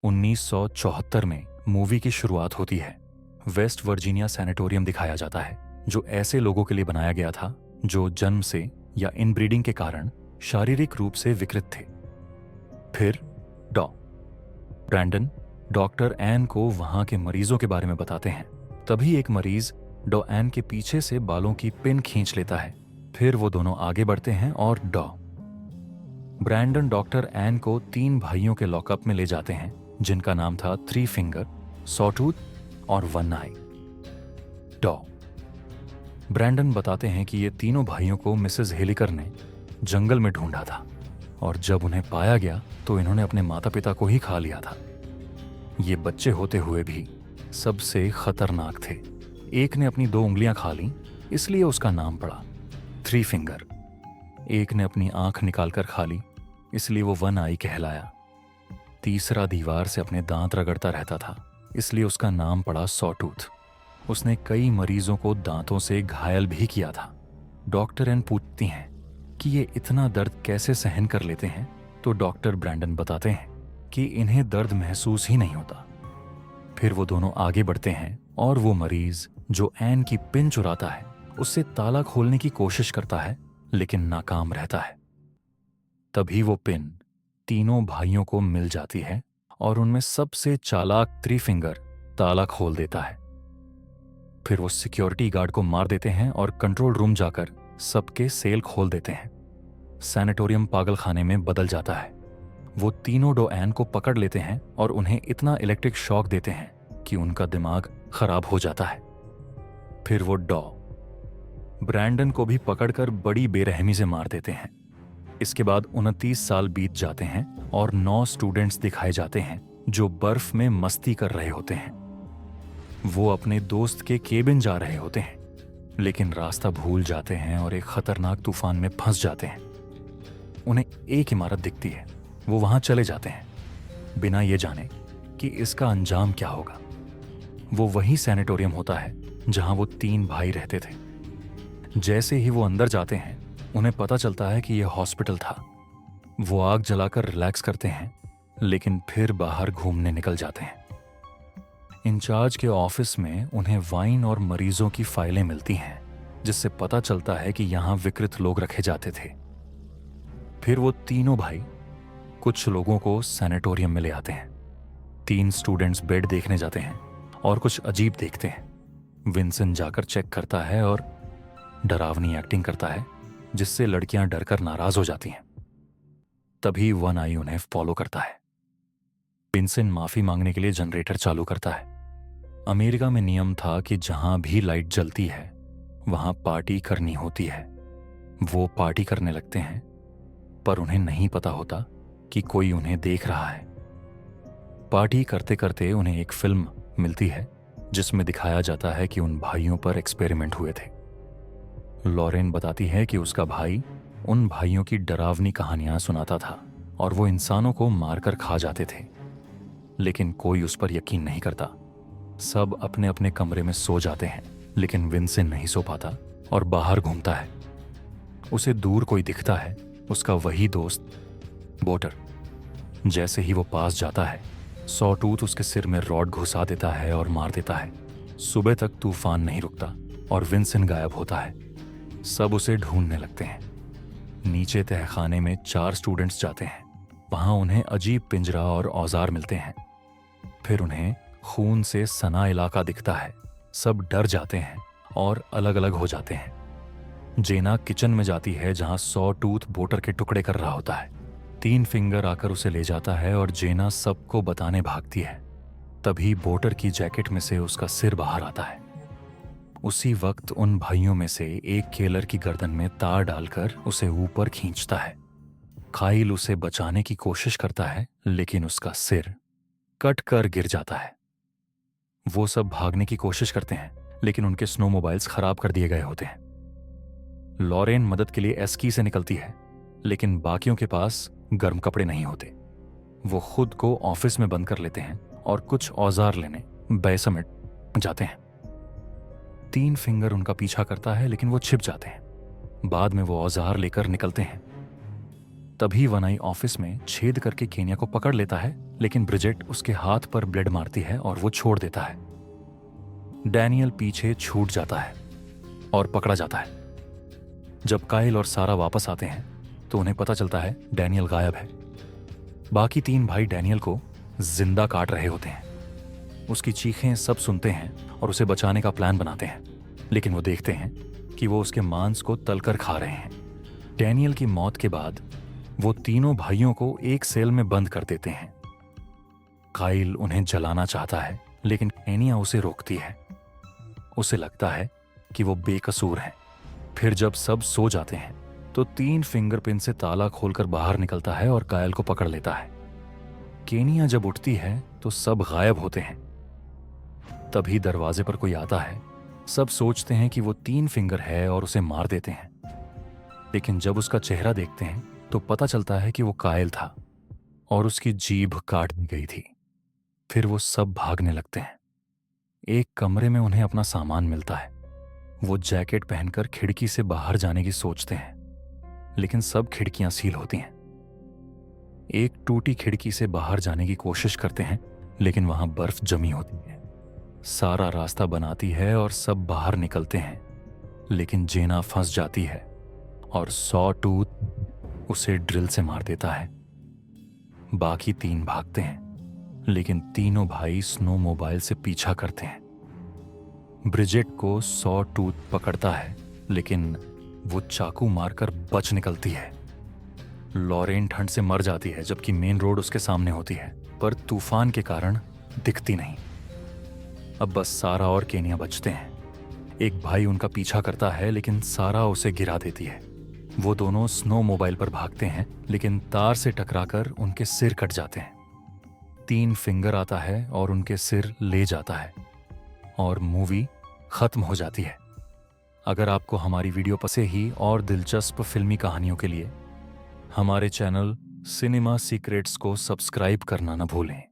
1974 में मूवी की शुरुआत होती है। वेस्ट वर्जीनिया सैनिटोरियम दिखाया जाता है जो ऐसे लोगों के लिए बनाया गया था जो जन्म से या इनब्रीडिंग के कारण शारीरिक रूप से विकृत थे। फिर डॉ ब्रैंडन डॉक्टर एन को वहां के मरीजों के बारे में बताते हैं। तभी एक मरीज डॉ एन के पीछे से बालों की पिन खींच लेता है। फिर वो दोनों आगे बढ़ते हैं और डॉ ब्रैंडन डॉक्टर एन को 3 भाइयों के लॉकअप में ले जाते हैं जिनका नाम था थ्री फिंगर, सॉटूथ और वन आई। डॉ ब्रैंडन बताते हैं कि ये तीनों भाइयों को मिसेस हेलिकर ने जंगल में ढूंढा था और जब उन्हें पाया गया तो इन्होंने अपने माता पिता को ही खा लिया था। ये बच्चे होते हुए भी सबसे खतरनाक थे। एक ने अपनी 2 उंगलियां खा ली, इसलिए उसका नाम पड़ा थ्री फिंगर। एक ने अपनी आंख निकालकर खा ली, इसलिए वो वन आई कहलाया। तीसरा दीवार से अपने दांत रगड़ता रहता था, इसलिए उसका नाम पड़ा सॉटूथ। उसने कई मरीजों को दांतों से घायल भी किया था। डॉक्टर एन पूछती हैं कि ये इतना दर्द कैसे सहन कर लेते हैं, तो डॉक्टर ब्रैंडन बताते हैं कि इन्हें दर्द महसूस ही नहीं होता। फिर वो दोनों आगे बढ़ते हैं और वो मरीज जो एन की पिन चुराता है उससे ताला खोलने की कोशिश करता है लेकिन नाकाम रहता है। तभी वो पिन तीनों भाइयों को मिल जाती है और उनमें सबसे चालाक थ्री फिंगर ताला खोल देता है। फिर वो सिक्योरिटी गार्ड को मार देते हैं और कंट्रोल रूम जाकर सबके सेल खोल देते हैं। सैनिटोरियम पागलखाने में बदल जाता है। वो तीनों डॉ एन को पकड़ लेते हैं और उन्हें इतना इलेक्ट्रिक शॉक देते हैं कि उनका दिमाग खराब हो जाता है। फिर वो डॉ ब्रैंडन को भी पकड़कर बड़ी बेरहमी से मार देते हैं। इसके बाद 29 साल बीत जाते हैं और 9 स्टूडेंट्स दिखाए जाते हैं जो बर्फ में मस्ती कर रहे होते हैं। वो अपने दोस्त के केबिन जा रहे होते हैं लेकिन रास्ता भूल जाते हैं और एक खतरनाक तूफान में फंस जाते हैं। उन्हें एक इमारत दिखती है, वो वहां चले जाते हैं बिना ये जाने कि इसका अंजाम क्या होगा। वो वही सैनिटोरियम होता है जहां वो 3 भाई रहते थे। जैसे ही वो अंदर जाते हैं उन्हें पता चलता है कि यह हॉस्पिटल था। वो आग जलाकर रिलैक्स करते हैं लेकिन फिर बाहर घूमने निकल जाते हैं। इंचार्ज के ऑफिस में उन्हें वाइन और मरीजों की फाइलें मिलती हैं जिससे पता चलता है कि यहां विकृत लोग रखे जाते थे। फिर वो तीनों भाई कुछ लोगों को सैनिटोरियम में ले आते हैं। 3 स्टूडेंट्स बेड देखने जाते हैं और कुछ अजीब देखते हैं। विंसेंट जाकर चेक करता है और डरावनी एक्टिंग करता है जिससे लड़कियां डरकर नाराज हो जाती हैं। तभी वन आई उन्हें फॉलो करता है। विंसेंट माफी मांगने के लिए जनरेटर चालू करता है। अमेरिका में नियम था कि जहां भी लाइट जलती है वहां पार्टी करनी होती है। वो पार्टी करने लगते हैं पर उन्हें नहीं पता होता कि कोई उन्हें देख रहा है। पार्टी करते करते उन्हें एक फिल्म मिलती है जिसमें दिखाया जाता है कि उन भाइयों पर एक्सपेरिमेंट हुए थे। लॉरेन बताती है कि उसका भाई उन भाइयों की डरावनी कहानियां सुनाता था और वो इंसानों को मारकर खा जाते थे, लेकिन कोई उस पर यकीन नहीं करता। सब अपने अपने कमरे में सो जाते हैं लेकिन विंसेंट नहीं सो पाता और बाहर घूमता है। उसे दूर कोई दिखता है, उसका वही दोस्त बोटर। जैसे ही वो पास जाता है सॉटूथ उसके सिर में रॉड घुसा देता है और मार देता है। सुबह तक तूफान नहीं रुकता और विंसेंट गायब होता है। सब उसे ढूंढने लगते हैं। नीचे तहखाने में 4 स्टूडेंट्स जाते हैं। वहां उन्हें अजीब पिंजरा और औजार मिलते हैं। फिर उन्हें खून से सना इलाका दिखता है। सब डर जाते हैं और अलग अलग हो जाते हैं। जेना किचन में जाती है जहां सॉटूथ बोटर के टुकड़े कर रहा होता है। 3 फिंगर आकर उसे ले जाता है और जेना सबको बताने भागती है। तभी बोटर की जैकेट में से उसका सिर बाहर आता है। उसी वक्त उन भाइयों में से एक केलर की गर्दन में तार डालकर उसे ऊपर खींचता है। खाइल उसे बचाने की कोशिश करता है लेकिन उसका सिर कट कर गिर जाता है। वो सब भागने की कोशिश करते हैं लेकिन उनके स्नो मोबाइल्स खराब कर दिए गए होते हैं। लॉरेन मदद के लिए एस्की से निकलती है लेकिन बाकियों के पास गर्म कपड़े नहीं होते। वो खुद को ऑफिस में बंद कर लेते हैं और कुछ औजार लेने बेसमेंट जाते हैं। 3 फिंगर उनका पीछा करता है लेकिन वो छिप जाते हैं। बाद में वो औजार लेकर निकलते हैं। तभी वनाई ऑफिस में छेद करके केनिया को पकड़ लेता है, लेकिन ब्रिजेट उसके हाथ पर ब्लेड मारती है और वो छोड़ देता है। डैनियल पीछे छूट जाता है और पकड़ा जाता है। जब काइल और सारा वापस आते हैं तो उन्हें पता चलता है डैनियल गायब है। बाकी 3 भाई डैनियल को जिंदा काट रहे होते हैं। उसकी चीखें सब सुनते हैं और उसे बचाने का प्लान बनाते हैं, लेकिन वो देखते हैं कि वो उसके मांस को तलकर खा रहे हैं। डैनियल की मौत के बाद वो तीनों भाइयों को एक सेल में बंद कर देते हैं। काइल उन्हें जलाना चाहता है, लेकिन केनिया उसे रोकती है। उसे लगता है कि वो बेकसूर हैं। फिर जब सब सो जाते हैं तो 3 फिंगरप्रिंट से ताला खोलकर बाहर निकलता है और काइल को पकड़ लेता है। केनिया जब उठती है तो सब गायब होते हैं। तभी दरवाजे पर कोई आता है। सब सोचते हैं कि वो 3 फिंगर है और उसे मार देते हैं, लेकिन जब उसका चेहरा देखते हैं तो पता चलता है कि वो काइल था और उसकी जीभ काट दी गई थी। फिर वो सब भागने लगते हैं। एक कमरे में उन्हें अपना सामान मिलता है। वो जैकेट पहनकर खिड़की से बाहर जाने की सोचते हैं, लेकिन सब खिड़कियां सील होती हैं। एक टूटी खिड़की से बाहर जाने की कोशिश करते हैं, लेकिन वहां बर्फ जमी होती है। सारा रास्ता बनाती है और सब बाहर निकलते हैं, लेकिन जेना फंस जाती है और सॉ टूथ उसे ड्रिल से मार देता है। बाकी 3 भागते हैं, लेकिन तीनों भाई स्नो मोबाइल से पीछा करते हैं। ब्रिजेट को सॉ टूथ पकड़ता है, लेकिन वो चाकू मारकर बच निकलती है। लॉरेन ठंड से मर जाती है, जबकि मेन रोड उसके सामने होती है, पर तूफान के कारण दिखती नहीं। अब बस सारा और केनिया बचते हैं। एक भाई उनका पीछा करता है, लेकिन सारा उसे गिरा देती है। वो दोनों स्नो मोबाइल पर भागते हैं, लेकिन तार से टकराकर उनके सिर कट जाते हैं। 3 फिंगर आता है और उनके सिर ले जाता है और मूवी खत्म हो जाती है। अगर आपको हमारी वीडियो पसंद ही और दिलचस्प फिल्मी कहानियों के लिए हमारे चैनल सिनेमा सीक्रेट्स को सब्सक्राइब करना न भूलें।